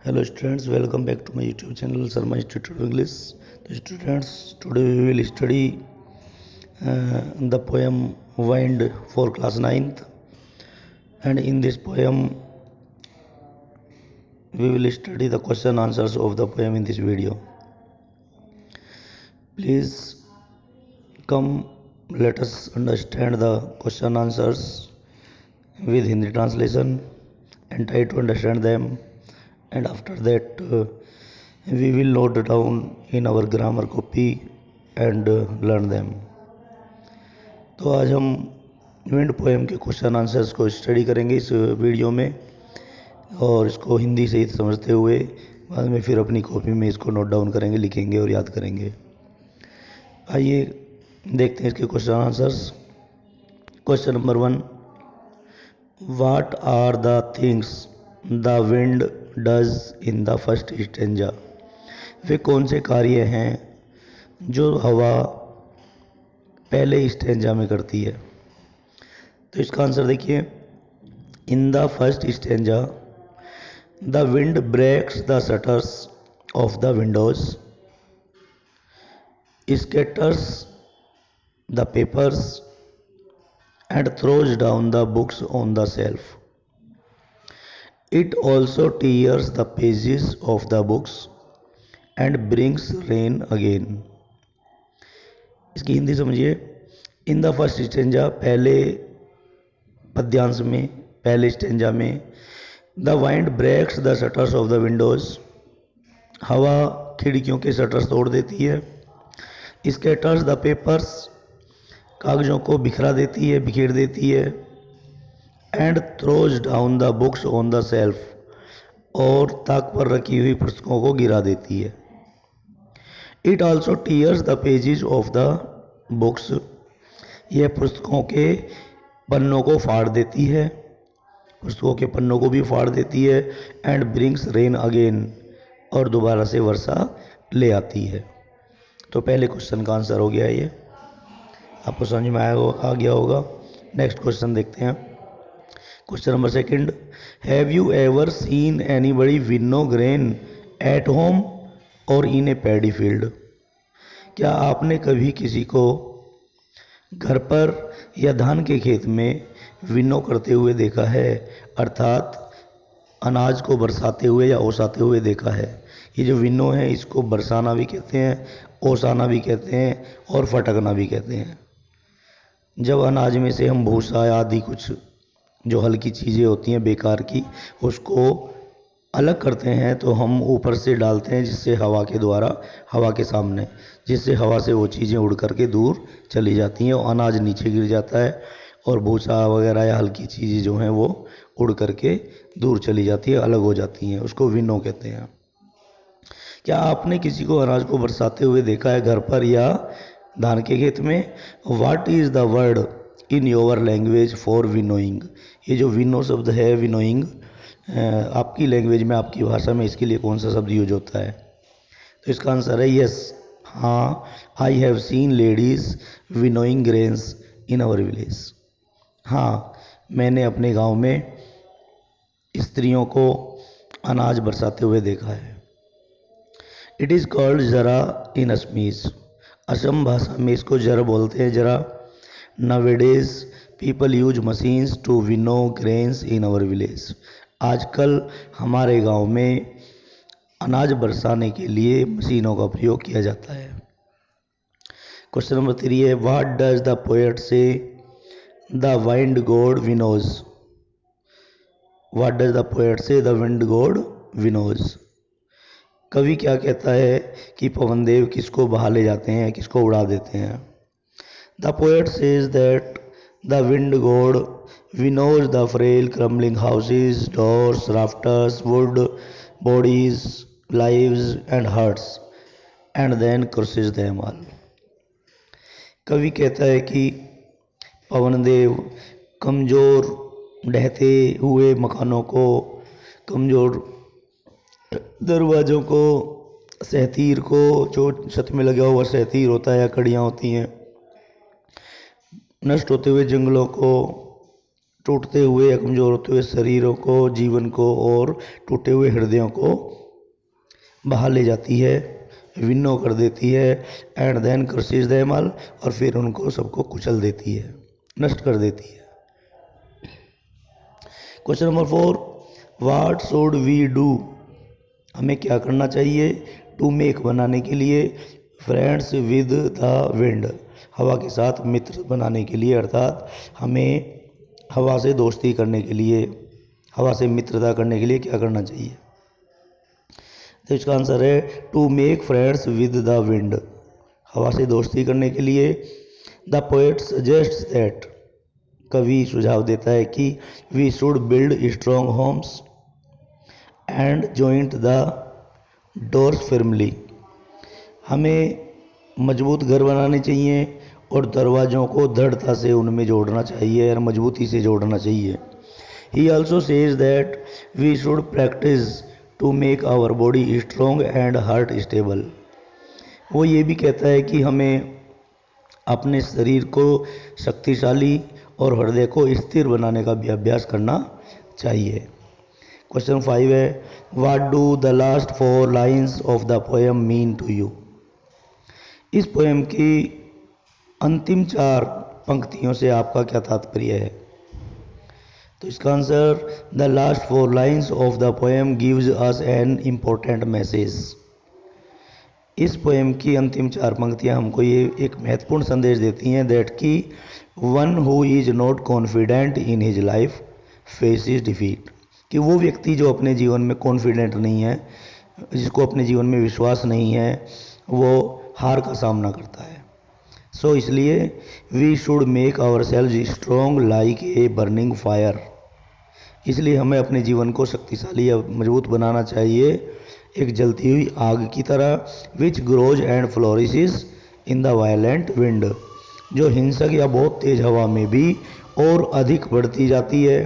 Hello students, welcome back to my YouTube channel Sharma Institute of English. So students, today we will study the poem Wind for class 9th, and in this poem we will study the question answers of the poem in this video. Please come, let us understand the question answers with Hindi translation and try to understand them, and after that we will note down in our grammar copy and learn them. तो आज हम wind poem के question answers को study करेंगे इस video में, और इसको हिंदी से ही समझते हुए बाद में फिर अपनी कॉपी में इसको नोट डाउन करेंगे, लिखेंगे और याद करेंगे। आइए देखते हैं इसके question answers. Question number 1, what are the things the wind does in the first stanza. वे कौन से कार्य हैं जो हवा पहले स्टेंजा में करती है। तो इसका आंसर देखिए, in the first stanza the wind breaks the shutters of the windows, scatters the papers and throws down the books on the shelf. It also tears the pages of the books and brings rain again. इसकी हिंदी समझिए। इन the first stanza, पहले पद्यांश में, पहले stanza में, the wind breaks the shutters of the windows, हवा खिड़कियों के shutters तोड़ देती है। स्कैटर्स द पेपर्स, कागज़ों को बिखरा देती है, बिखेर देती है। And throws down the books on the self, और ताक पर रखी हुई पुस्तकों को गिरा देती है। It also tears the pages of the books, यह पुस्तकों के पन्नों को फाड़ देती है, पुस्तकों के पन्नों को भी फाड़ देती है। एंड ब्रिंग्स रेन अगेन, और दोबारा से वर्षा ले आती है। तो पहले क्वेश्चन का आंसर हो गया ये, आपको समझ में आ गया होगा। नेक्स्ट क्वेश्चन देखते हैं। Question number 2, have you ever seen anybody winnow grain at home और इन ए पैडी फील्ड। क्या आपने कभी किसी को घर पर या धान के खेत में विनो करते हुए देखा है, अर्थात अनाज को बरसाते हुए या ओसाते हुए देखा है। ये जो विनो है इसको बरसाना भी कहते हैं, ओसाना भी कहते हैं और फटकना भी कहते हैं। जब अनाज में से हम भूसा आदि कुछ जो हल्की चीज़ें होती हैं बेकार की, उसको अलग करते हैं तो हम ऊपर से डालते हैं, जिससे हवा के द्वारा, हवा के सामने, जिससे हवा से वो चीज़ें उड़ करके दूर चली जाती हैं और अनाज नीचे गिर जाता है, और भूसा वगैरह या हल्की चीज़ें जो हैं वो उड़ करके दूर चली जाती है, अलग हो जाती हैं, उसको विनो कहते हैं। क्या आपने किसी को अनाज को बरसाते हुए देखा है घर पर या धान के खेत में। What is the word in your language for winnowing. ये जो विनो शब्द है, विनोइंग, आपकी लैंग्वेज में, आपकी भाषा में इसके लिए कौन सा शब्द यूज होता है। तो इसका आंसर है यस, हाँ, I have seen ladies winnowing grains in our village. हाँ, मैंने अपने गांव में स्त्रियों को अनाज बरसाते हुए देखा है। इट इज़ कॉल्ड जरा इन असमीज। असम भाषा में इसको जर बोलते हैं, जरा। Nowadays people use machines to winnow grains in our village. आजकल हमारे गांव में अनाज बरसाने के लिए मशीनों का प्रयोग किया जाता है। क्वेश्चन नंबर 3 है, what does the poet say the wind god winnows. What does the poet say the wind god winnows. कवि क्या कहता है कि पवनदेव किसको बहा ले जाते हैं, किसको उड़ा देते हैं। The poet says that the wind god winnows the frail crumbling houses, doors, rafters, wood, bodies, lives and hearts and then crushes them all. कवि कहता है कि पवनदेव कमज़ोर ढहते हुए मकानों को, कमज़ोर दरवाज़ों को, सहतीर को, जो छत में लगा हुआ सहतीर होता है या कड़ियाँ होती हैं, नष्ट होते हुए जंगलों को, टूटते हुए या कमज़ोर होते हुए शरीरों को, जीवन को और टूटे हुए हृदयों को बहा ले जाती है, विन्नो कर देती है, and then crushes them all, और फिर उनको सबको कुचल देती है, नष्ट कर देती है। Question number 4, what should we do, हमें क्या करना चाहिए, टू मेक बनाने के लिए, फ्रेंड्स विद द विंड, हवा के साथ मित्र बनाने के लिए, अर्थात हमें हवा से दोस्ती करने के लिए, हवा से मित्रता करने के लिए क्या करना चाहिए। तो इसका आंसर है to make friends with the wind, हवा से दोस्ती करने के लिए। द पोएट सजेस्ट्स दैट, कवि सुझाव देता है कि we should build strong homes and joint the doors firmly, हमें मजबूत घर बनाने चाहिए और दरवाज़ों को दृढ़ता से उनमें जोड़ना चाहिए और मजबूती से जोड़ना चाहिए। He also says that we should practise to make our body strong and heart stable, वो ये भी कहता है कि हमें अपने शरीर को शक्तिशाली और हृदय को स्थिर बनाने का भी अभ्यास करना चाहिए। क्वेश्चन 5 है, what do the last 4 lines of the poem mean to you, इस पोएम की अंतिम 4 पंक्तियों से आपका क्या तात्पर्य है। तो इसका answer, the last 4 lines of the poem gives us an important message, इस पोएम की अंतिम 4 पंक्तियां हमको ये एक महत्वपूर्ण संदेश देती हैं, दैट कि one who is not confident in his life faces defeat, कि वो व्यक्ति जो अपने जीवन में कॉन्फिडेंट नहीं है, जिसको अपने जीवन में विश्वास नहीं है, वो हार का सामना करता है। सो इसलिए we should make ourselves strong like a burning fire, इसलिए हमें अपने जीवन को शक्तिशाली या मजबूत बनाना चाहिए एक जलती हुई आग की तरह, which grows and flourishes in the violent wind, जो हिंसक या बहुत तेज हवा में भी और अधिक बढ़ती जाती है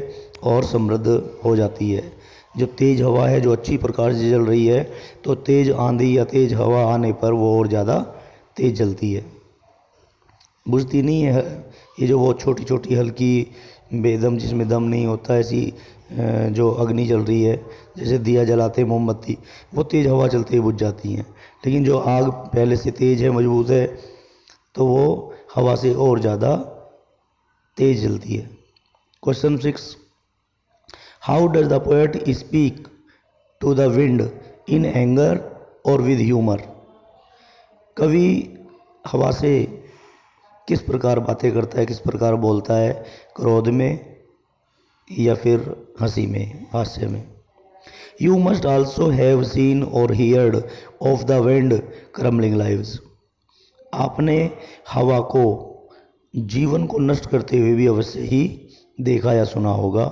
और समृद्ध हो जाती है। जो तेज हवा है, जो अच्छी प्रकार से जल रही है, तो तेज आंधी या तेज हवा आने पर वो और ज़्यादा तेज जलती है, बुझती नहीं है। ये जो वो छोटी छोटी हल्की बेदम, जिसमें दम नहीं होता, ऐसी जो अग्नि जल रही है, जैसे दिया जलाते मोमबत्ती, वो तेज़ हवा चलते ही बुझ जाती हैं, लेकिन जो आग पहले से तेज़ है, मजबूत है, तो वो हवा से और ज़्यादा तेज जलती है। Question 6, how does the poet speak to the wind, in anger और विद ह्यूमर, कवि हवा से किस प्रकार बातें करता है, किस प्रकार बोलता है, क्रोध में या फिर हंसी में, हास्य में। You must also have seen और heard of the wind crumbling lives, आपने हवा को, जीवन को नष्ट करते हुए भी अवश्य ही देखा या सुना होगा।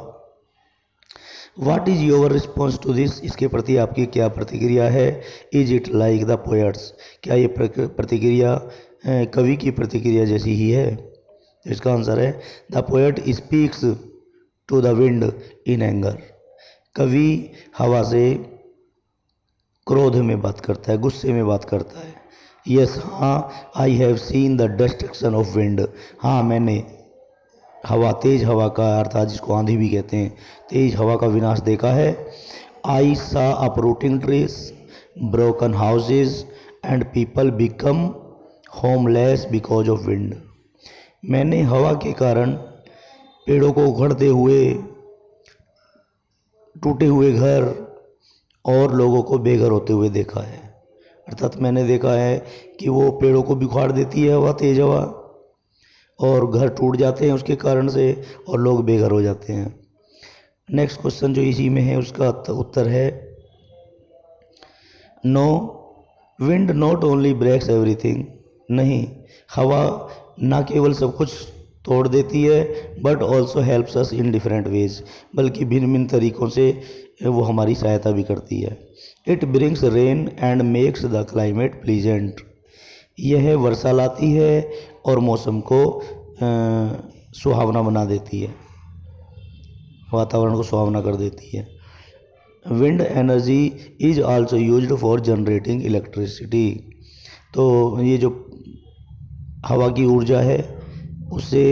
What is your response to this, इसके प्रति आपकी क्या प्रतिक्रिया है। Is it like the poet's, क्या ये प्रतिक्रिया कवि की प्रतिक्रिया जैसी ही है। इसका आंसर है, the poet speaks to the wind in anger, कवि हवा से क्रोध में बात करता है, गुस्से में बात करता है। यस, हाँ, I have seen the destruction of wind, हाँ मैंने हवा, तेज हवा का अर्थात जिसको आंधी भी कहते हैं, तेज हवा का विनाश देखा है। आई सा uprooting trees, broken houses and people become homeless because of wind, मैंने हवा के कारण पेड़ों को उखड़ते हुए, टूटे हुए घर और लोगों को बेघर होते हुए देखा है। अर्थात मैंने देखा है कि वो पेड़ों को बिखार देती है हवा, तेज हवा, और घर टूट जाते हैं उसके कारण से और लोग बेघर हो जाते हैं। नेक्स्ट क्वेश्चन जो इसी में है उसका उत्तर है no, wind not only breaks everything, नहीं, हवा ना केवल सब कुछ तोड़ देती है, but also helps us in different ways, बल्कि भिन्न भिन्न तरीक़ों से वो हमारी सहायता भी करती है। It brings rain and makes the climate pleasant, यह वर्षा लाती है और मौसम को सुहावना बना देती है, वातावरण को सुहावना कर देती है। Wind energy is also used for generating electricity, तो ये जो हवा की ऊर्जा है उससे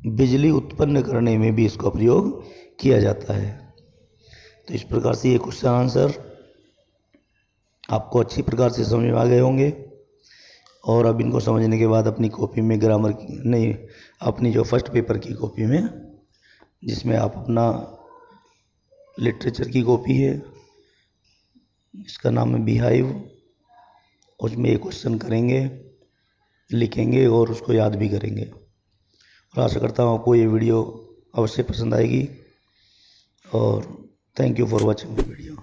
बिजली उत्पन्न करने में भी इसका प्रयोग किया जाता है। तो इस प्रकार से ये क्वेश्चन आंसर आपको अच्छी प्रकार से समझ में आ गए होंगे। और अब इनको समझने के बाद अपनी कॉपी में ग्रामर नहीं, अपनी जो फर्स्ट पेपर की कॉपी में, जिसमें आप अपना लिटरेचर की कॉपी है, इसका नाम है बिहाइव, उसमें एक क्वेश्चन करेंगे, लिखेंगे और उसको याद भी करेंगे। और आशा करता हूँ आपको ये वीडियो अवश्य पसंद आएगी। और thank you for watching the video.